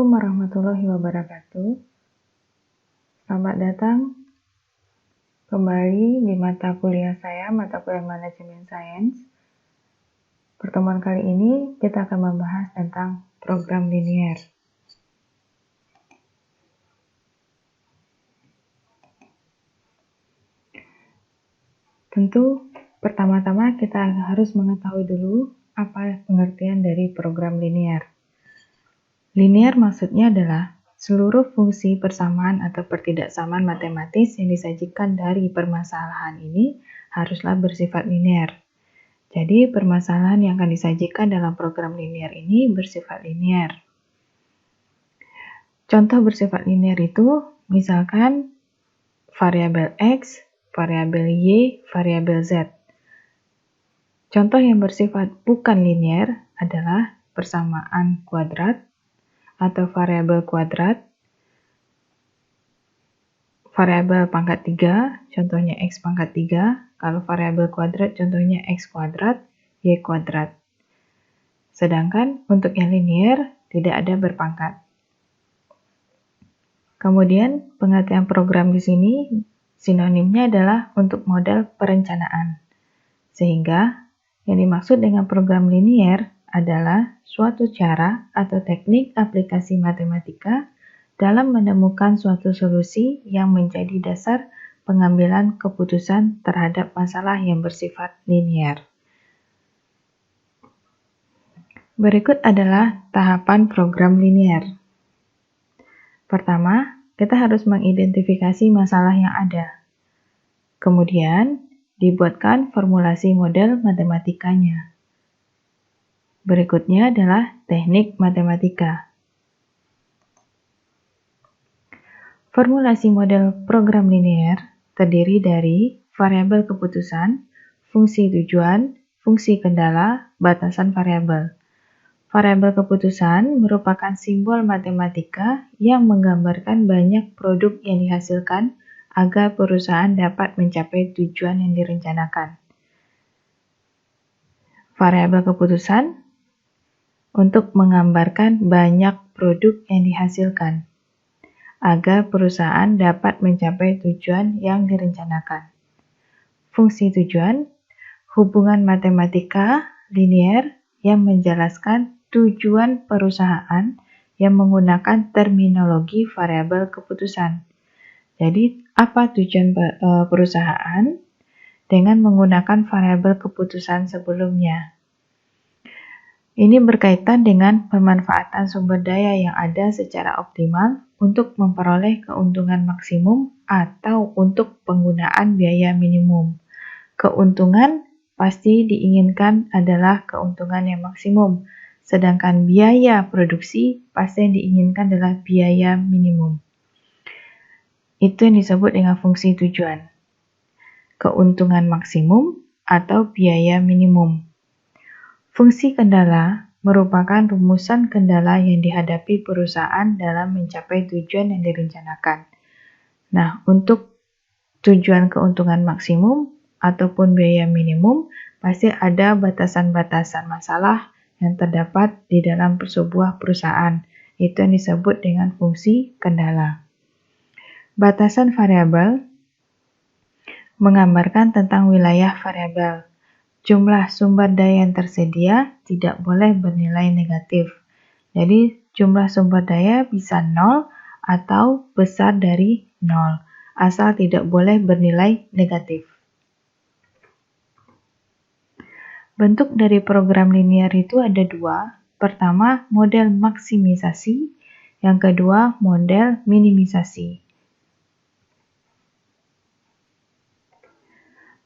Assalamualaikum warahmatullahi wabarakatuh. Selamat datang kembali di mata kuliah saya, mata kuliah Manajemen Sains. Pertemuan kali ini kita akan membahas tentang program linier. Tentu, pertama-tama kita harus mengetahui dulu apa pengertian dari program linier. Linier maksudnya adalah seluruh fungsi persamaan atau pertidaksamaan matematis yang disajikan dari permasalahan ini haruslah bersifat linier. Jadi, permasalahan yang akan disajikan dalam program linier ini bersifat linier. Contoh bersifat linier itu, misalkan variabel X, variabel Y, variabel Z. Contoh yang bersifat bukan linier adalah persamaan kuadrat, atau variabel kuadrat, variabel pangkat 3, contohnya X pangkat 3, kalau variabel kuadrat contohnya X kuadrat, Y kuadrat. Sedangkan untuk yang linier tidak ada berpangkat. Kemudian pengertian program di sini sinonimnya adalah untuk model perencanaan. Sehingga yang dimaksud dengan program linier adalah suatu cara atau teknik aplikasi matematika dalam menemukan suatu solusi yang menjadi dasar pengambilan keputusan terhadap masalah yang bersifat linier. Berikut adalah tahapan program linier. Pertama, kita harus mengidentifikasi masalah yang ada. Kemudian, dibuatkan formulasi model matematikanya. Berikutnya adalah teknik matematika. Formulasi model program linier terdiri dari variabel keputusan, fungsi tujuan, fungsi kendala, batasan variabel. Variabel keputusan merupakan simbol matematika yang menggambarkan banyak produk yang dihasilkan agar perusahaan dapat mencapai tujuan yang direncanakan. Variabel keputusan untuk menggambarkan banyak produk yang dihasilkan agar perusahaan dapat mencapai tujuan yang direncanakan. Fungsi tujuan, hubungan matematika linier yang menjelaskan tujuan perusahaan yang menggunakan terminologi variabel keputusan. Jadi, apa tujuan perusahaan dengan menggunakan variabel keputusan sebelumnya? Ini berkaitan dengan pemanfaatan sumber daya yang ada secara optimal untuk memperoleh keuntungan maksimum atau untuk penggunaan biaya minimum. Keuntungan pasti diinginkan adalah keuntungan yang maksimum, sedangkan biaya produksi pasti yang diinginkan adalah biaya minimum. Itu yang disebut dengan fungsi tujuan. Keuntungan maksimum atau biaya minimum. Fungsi kendala merupakan rumusan kendala yang dihadapi perusahaan dalam mencapai tujuan yang direncanakan. Nah, untuk tujuan keuntungan maksimum ataupun biaya minimum, pasti ada batasan-batasan masalah yang terdapat di dalam sebuah perusahaan. Itu yang disebut dengan fungsi kendala. Batasan variabel menggambarkan tentang wilayah variabel. Jumlah sumber daya yang tersedia tidak boleh bernilai negatif. Jadi, jumlah sumber daya bisa 0 atau besar dari 0, asal tidak boleh bernilai negatif. Bentuk dari program linier itu ada dua. Pertama, model maksimisasi. Yang kedua, model minimisasi.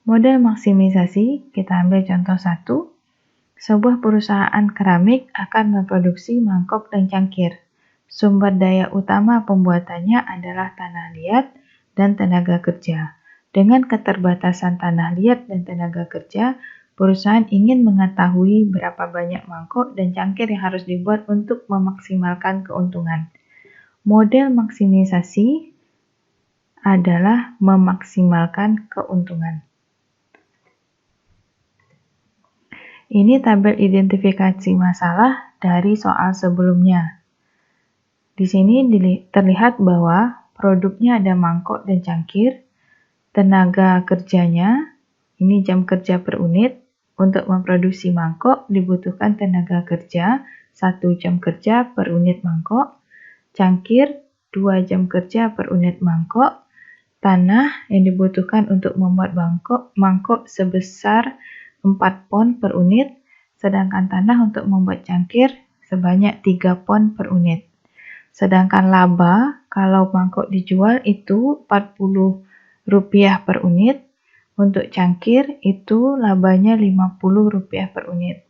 Model maksimisasi, kita ambil contoh 1. Sebuah perusahaan keramik akan memproduksi mangkok dan cangkir. Sumber daya utama pembuatannya adalah tanah liat dan tenaga kerja. Dengan keterbatasan tanah liat dan tenaga kerja, perusahaan ingin mengetahui berapa banyak mangkok dan cangkir yang harus dibuat untuk memaksimalkan keuntungan. Model maksimisasi adalah memaksimalkan keuntungan. Ini tabel identifikasi masalah dari soal sebelumnya. Di sini terlihat bahwa produknya ada mangkok dan cangkir. Tenaga kerjanya, ini jam kerja per unit. Untuk memproduksi mangkok dibutuhkan tenaga kerja 1 jam kerja per unit mangkok. Cangkir 2 jam kerja per unit mangkok. Tanah yang dibutuhkan untuk membuat mangkok sebesar 4 pon per unit. Sedangkan tanah untuk membuat cangkir sebanyak 3 pon per unit. Sedangkan laba kalau mangkok dijual itu Rp40 per unit. Untuk cangkir itu labanya Rp50 per unit.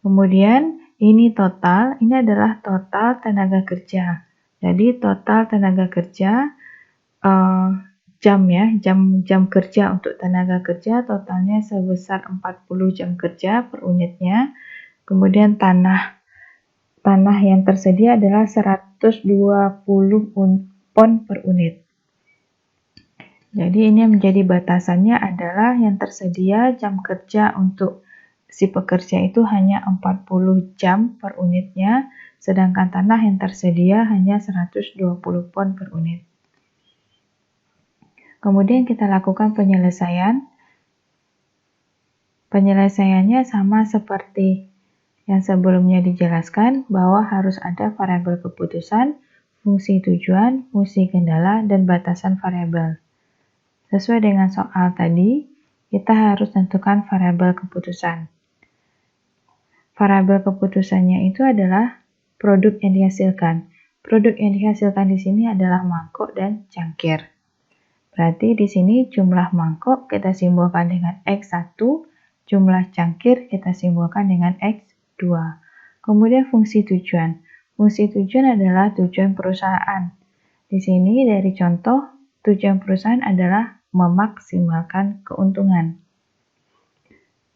Kemudian ini adalah total tenaga kerja. Jadi total tenaga kerja jam kerja untuk tenaga kerja totalnya sebesar 40 jam kerja per unitnya. Kemudian tanah yang tersedia adalah 120 pon per unit. Jadi ini yang menjadi batasannya adalah yang tersedia jam kerja untuk si pekerja itu hanya 40 jam per unitnya, sedangkan tanah yang tersedia hanya 120 pon per unit. Kemudian kita lakukan penyelesaian. Penyelesaiannya sama seperti yang sebelumnya dijelaskan bahwa harus ada variabel keputusan, fungsi tujuan, fungsi kendala, dan batasan variabel. Sesuai dengan soal tadi, kita harus tentukan variabel keputusan. Variabel keputusannya itu adalah produk yang dihasilkan. Produk yang dihasilkan di sini adalah mangkok dan cangkir. Berarti di sini jumlah mangkok kita simbolkan dengan X1, jumlah cangkir kita simbolkan dengan X2. Kemudian fungsi tujuan. Fungsi tujuan adalah tujuan perusahaan. Di sini dari contoh, tujuan perusahaan adalah memaksimalkan keuntungan.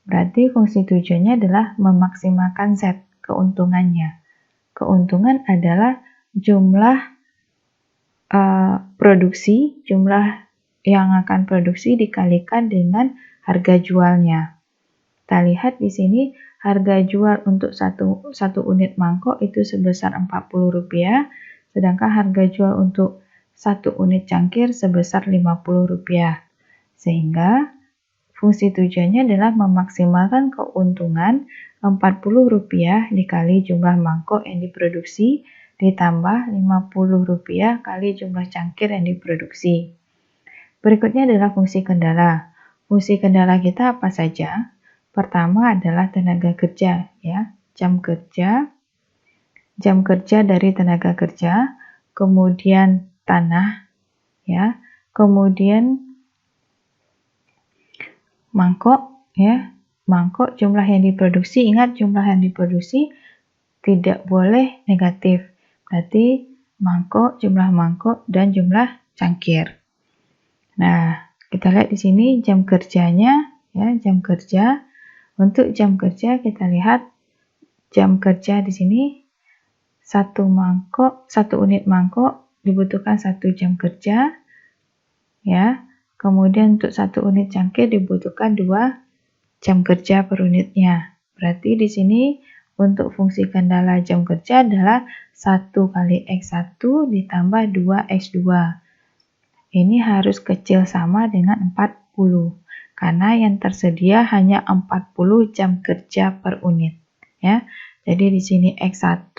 Berarti fungsi tujuannya adalah memaksimalkan Z, keuntungannya. Keuntungan adalah jumlah produksi, jumlah yang akan produksi dikalikan dengan harga jualnya. Kita lihat di sini harga jual untuk satu unit mangkok itu sebesar Rp40, sedangkan harga jual untuk 1 unit cangkir sebesar Rp50. Sehingga fungsi tujuannya adalah memaksimalkan keuntungan Rp40 dikali jumlah mangkok yang diproduksi ditambah Rp50 kali jumlah cangkir yang diproduksi. Berikutnya adalah fungsi kendala. Fungsi kendala kita apa saja? Pertama adalah tenaga kerja, ya, jam kerja dari tenaga kerja, kemudian tanah, ya, kemudian mangkok, ya, mangkok jumlah yang diproduksi. Ingat jumlah yang diproduksi tidak boleh negatif. Berarti mangkok, jumlah mangkok, dan jumlah cangkir. Nah, kita lihat di sini jam kerjanya, ya, jam kerja. Untuk jam kerja kita lihat jam kerja di sini 1 unit mangkok dibutuhkan 1 jam kerja, ya. Kemudian untuk 1 unit cangkir dibutuhkan 2 jam kerja per unitnya. Berarti di sini untuk fungsi kendala jam kerja adalah 1 kali X1 ditambah 2X2. Ini harus kecil sama dengan 40, karena yang tersedia hanya 40 jam kerja per unit. Ya. Jadi di sini X1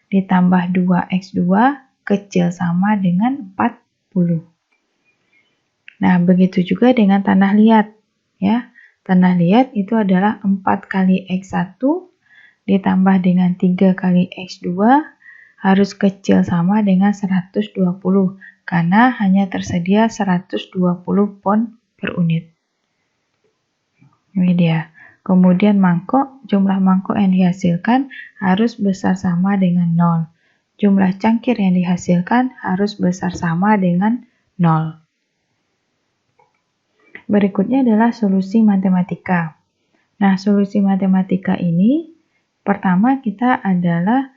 ditambah 2X2 kecil sama dengan 40. Nah, begitu juga dengan tanah liat. Ya. Tanah liat itu adalah 4 kali X1 ditambah dengan 3 kali X2 harus kecil sama dengan 120 karena hanya tersedia 120 pon per unit. Ini dia. Kemudian mangkok, jumlah mangkok yang dihasilkan harus besar sama dengan 0. Jumlah cangkir yang dihasilkan harus besar sama dengan 0. Berikutnya adalah solusi matematika. Nah, solusi matematika ini pertama kita adalah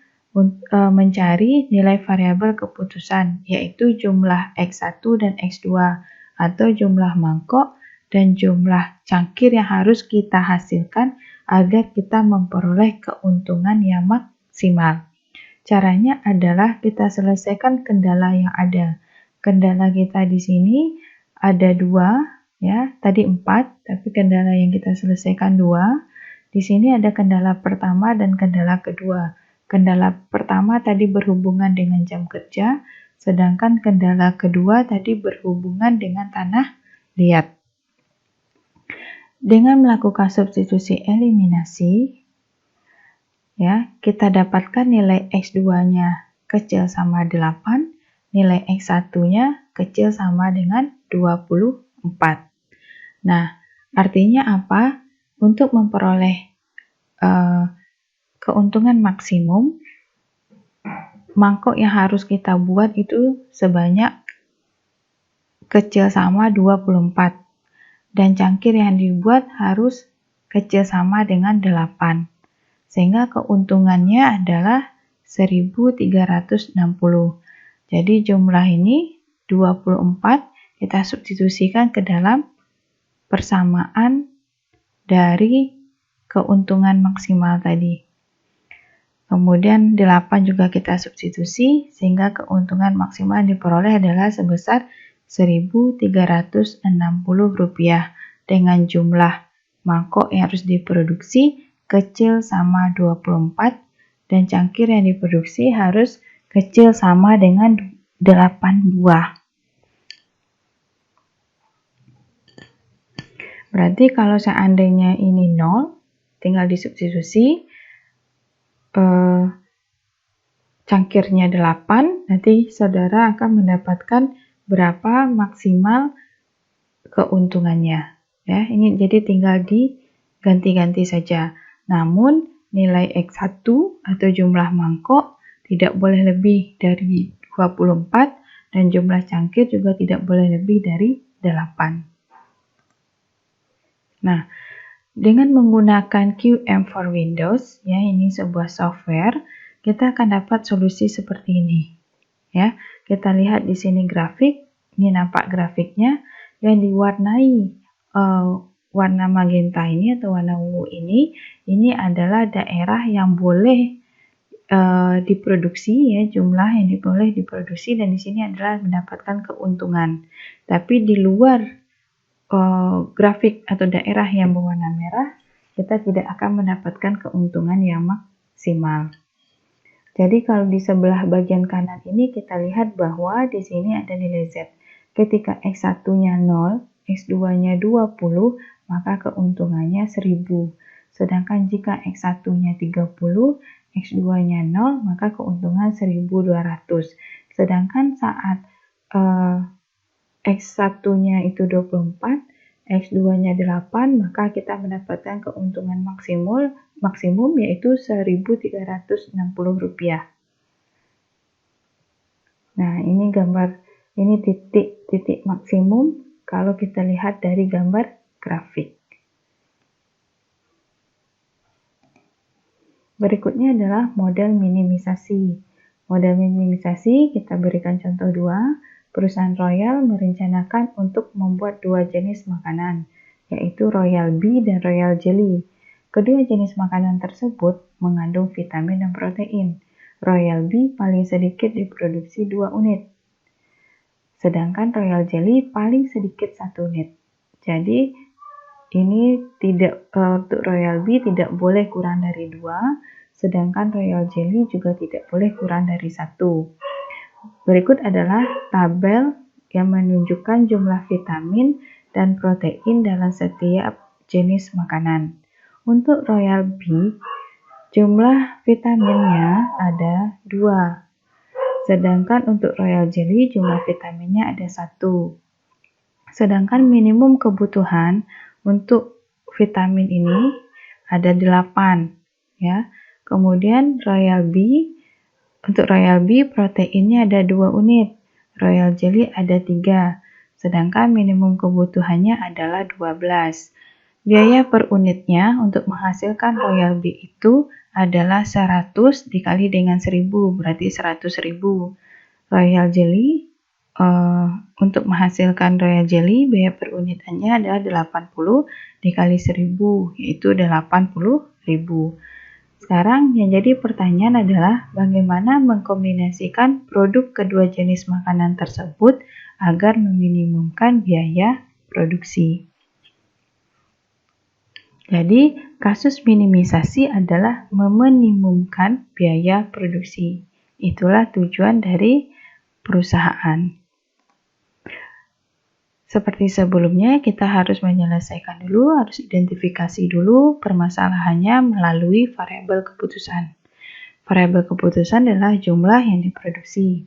mencari nilai variabel keputusan, yaitu jumlah X1 dan X2, atau jumlah mangkok dan jumlah cangkir yang harus kita hasilkan agar kita memperoleh keuntungan yang maksimal. Caranya adalah kita selesaikan kendala yang ada. Kendala kita di sini ada 2, ya, tadi 4, tapi kendala yang kita selesaikan 2. Di sini ada kendala pertama dan kendala kedua. Kendala pertama tadi berhubungan dengan jam kerja, sedangkan kendala kedua tadi berhubungan dengan tanah liat. Dengan melakukan substitusi eliminasi, ya, kita dapatkan nilai X2-nya kecil sama 8, nilai X1-nya kecil sama dengan 24. Nah, artinya apa? Untuk memperoleh keuntungan maksimum, mangkok yang harus kita buat itu sebanyak kecil sama 24. Dan cangkir yang dibuat harus kecil sama dengan 8. Sehingga keuntungannya adalah 1360. Jadi jumlah ini 24 kita substitusikan ke dalam persamaan dari keuntungan maksimal tadi. Kemudian 8 juga kita substitusi sehingga keuntungan maksimal yang diperoleh adalah sebesar Rp1.360 dengan jumlah mangkok yang harus diproduksi kecil sama 24 dan cangkir yang diproduksi harus kecil sama dengan 8 buah. Berarti kalau seandainya ini 0, tinggal disubstitusi, cangkirnya 8, nanti saudara akan mendapatkan berapa maksimal keuntungannya. Ya, ini jadi tinggal diganti-ganti saja. Namun nilai X1 atau jumlah mangkok tidak boleh lebih dari 24 dan jumlah cangkir juga tidak boleh lebih dari 8. Nah, dengan menggunakan QM for Windows, ya, ini sebuah software, kita akan dapat solusi seperti ini. Ya, kita lihat di sini grafik, ini nampak grafiknya yang diwarnai warna magenta ini atau warna ungu ini adalah daerah yang boleh diproduksi, ya, jumlah yang boleh diproduksi, dan di sini adalah mendapatkan keuntungan. Tapi di luar grafik atau daerah yang berwarna merah, kita tidak akan mendapatkan keuntungan yang maksimal. Jadi kalau di sebelah bagian kanan ini kita lihat bahwa di sini ada nilai Z. Ketika X1-nya 0, X2-nya 20, maka keuntungannya 1000. Sedangkan jika X1-nya 30, X2-nya 0, maka keuntungan 1200. Sedangkan saat X1-nya itu 24, X2-nya 8, maka kita mendapatkan keuntungan maksimum yaitu Rp1.360. Nah, ini ini titik maksimum kalau kita lihat dari gambar grafik. Berikutnya adalah model minimisasi. Model minimisasi kita berikan contoh 2. Perusahaan Royal merencanakan untuk membuat 2 jenis makanan, yaitu Royal Bee dan Royal Jelly. Kedua jenis makanan tersebut mengandung vitamin dan protein. Royal Bee paling sedikit diproduksi 2 unit, sedangkan Royal Jelly paling sedikit 1 unit. Jadi ini untuk Royal Bee tidak boleh kurang dari 2, sedangkan Royal Jelly juga tidak boleh kurang dari 1. Berikut adalah tabel yang menunjukkan jumlah vitamin dan protein dalam setiap jenis makanan. Untuk Royal Bee, jumlah vitaminnya ada 2. Sedangkan untuk Royal Jelly, jumlah vitaminnya ada 1. Sedangkan minimum kebutuhan untuk vitamin ini ada 8. Ya. Kemudian untuk Royal Bee proteinnya ada 2 unit, Royal Jelly ada 3, sedangkan minimum kebutuhannya adalah 12. Biaya per unitnya untuk menghasilkan Royal Bee itu adalah 100 dikali dengan 1000, berarti 100.000. Royal Jelly, untuk menghasilkan Royal Jelly, biaya per unitannya adalah 80 dikali 1000, yaitu 80.000. sekarang yang jadi pertanyaan adalah bagaimana mengkombinasikan produk kedua jenis makanan tersebut agar meminimumkan biaya produksi. Jadi, kasus minimisasi adalah meminimumkan biaya produksi. Itulah tujuan dari perusahaan. Seperti sebelumnya, kita harus menyelesaikan dulu, harus identifikasi dulu permasalahannya melalui variabel keputusan. Variabel keputusan adalah jumlah yang diproduksi.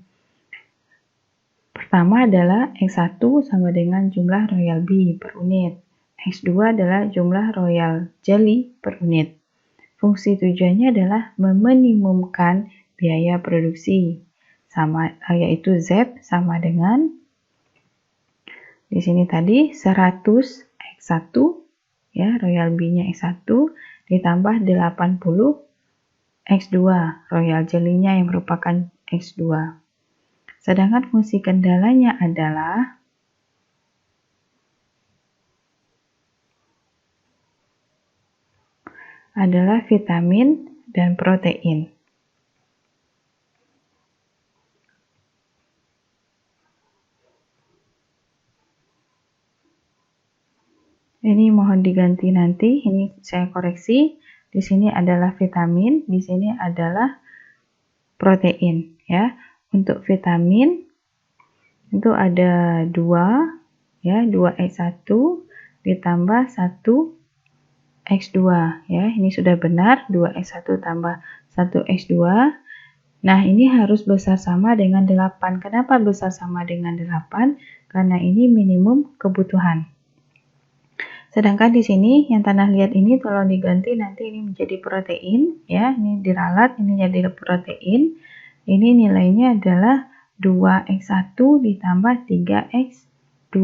Pertama adalah X1 sama dengan jumlah royal bee per unit. X2 adalah jumlah royal jelly per unit. Fungsi tujuannya adalah meminimumkan biaya produksi, yaitu Z sama dengan di sini tadi 100 X1, ya, royal bee-nya X1 ditambah 80 X2, royal jelly-nya yang merupakan X2. Sedangkan fungsi kendalanya adalah vitamin dan protein. Ini mohon diganti nanti, ini saya koreksi. Di sini adalah vitamin, di sini adalah protein, ya. Untuk vitamin itu ada 2, ya, 2X1 ditambah 1 X2, ya. Ini sudah benar, 2X1 tambah 1X2. Nah, ini harus besar sama dengan 8. Kenapa besar sama dengan 8? Karena ini minimum kebutuhan. Sedangkan di sini yang tanah liat ini tolong diganti, nanti ini menjadi protein, ya. Ini diralat, ini jadi protein. Ini nilainya adalah 2X1 ditambah 3X2.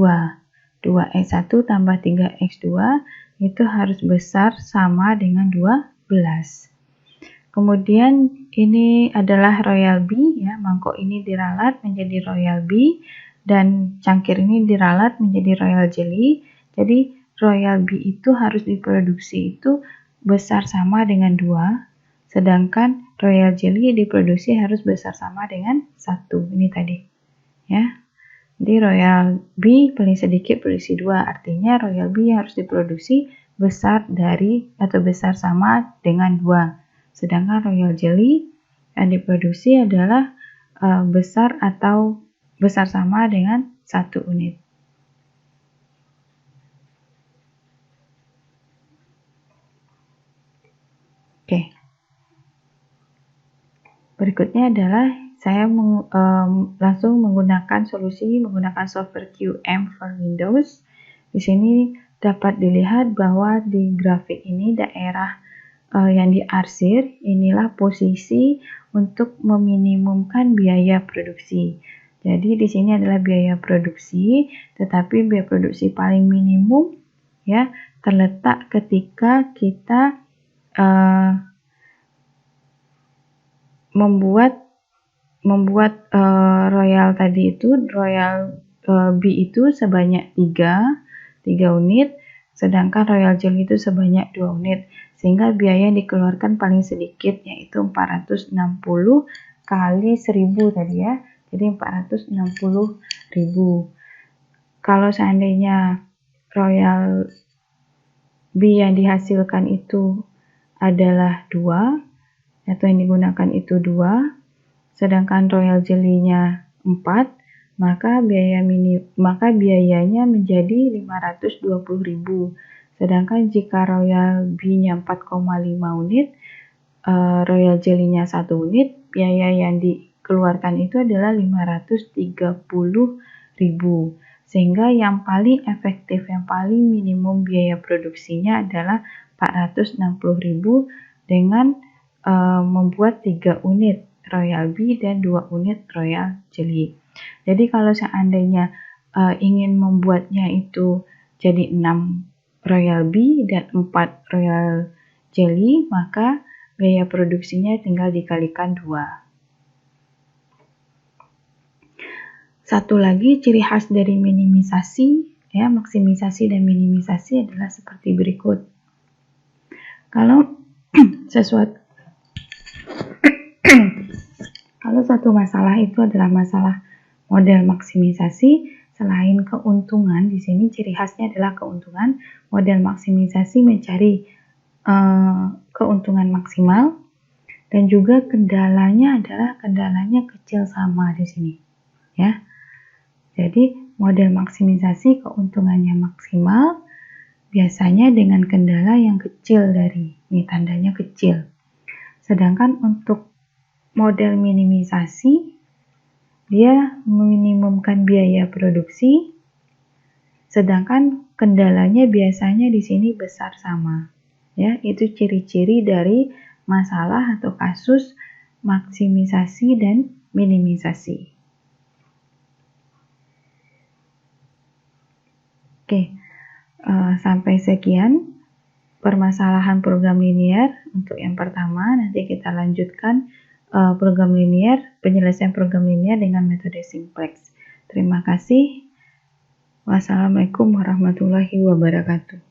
2X1 tambah 3X2 itu harus besar sama dengan 12. Kemudian ini adalah royal bee, ya, mangkok ini diralat menjadi royal bee dan cangkir ini diralat menjadi royal jelly. Jadi royal bee itu harus diproduksi itu besar sama dengan 2, sedangkan royal jelly diproduksi harus besar sama dengan 1. Ini tadi, ya. Jadi royal bee paling sedikit produksi 2, artinya royal bee harus diproduksi besar dari atau besar sama dengan 2. Sedangkan royal jelly yang diproduksi adalah besar atau besar sama dengan 1 unit. Oke. Berikutnya adalah saya langsung menggunakan software QM for Windows. Di sini dapat dilihat bahwa di grafik ini daerah yang diarsir inilah posisi untuk meminimumkan biaya produksi. Jadi di sini adalah biaya produksi, tetapi biaya produksi paling minimum, ya, terletak ketika kita membuat royal tadi itu, royal bee itu sebanyak 3 unit, sedangkan royal jelly itu sebanyak 2 unit, sehingga biaya yang dikeluarkan paling sedikit yaitu 460 kali 1000 tadi, ya. Jadi 460.000. Kalau seandainya royal bee yang dihasilkan itu adalah 2, atau yang digunakan itu 2, sedangkan royal jelly-nya 4, maka biayanya menjadi 520.000. Sedangkan jika royal bee-nya 4,5 unit, royal jelly-nya 1 unit, biaya yang dikeluarkan itu adalah 530.000. Sehingga yang paling efektif, yang paling minimum biaya produksinya adalah 460.000 dengan membuat 3 unit royal bee dan 2 unit royal jelly. Jadi kalau seandainya ingin membuatnya itu jadi 6 royal bee dan 4 royal jelly, maka biaya produksinya tinggal dikalikan 2. Satu lagi ciri khas dari minimisasi, ya, maksimisasi dan minimisasi adalah seperti berikut. Kalau Kalau satu masalah itu adalah masalah model maksimisasi, selain keuntungan, di sini ciri khasnya adalah keuntungan. Model maksimisasi mencari keuntungan maksimal, dan juga kendalanya adalah kendalanya kecil sama di sini, ya. Jadi model maksimisasi keuntungannya maksimal, biasanya dengan kendala yang kecil ini tandanya kecil. Sedangkan untuk model minimisasi, dia meminimumkan biaya produksi, sedangkan kendalanya biasanya di sini besar sama. Ya, itu ciri-ciri dari masalah atau kasus maksimisasi dan minimisasi. Oke, sampai sekian permasalahan program linear untuk yang pertama. Nanti kita lanjutkan program linear, penyelesaian program linear dengan metode simplex. Terima kasih. Wassalamualaikum warahmatullahi wabarakatuh.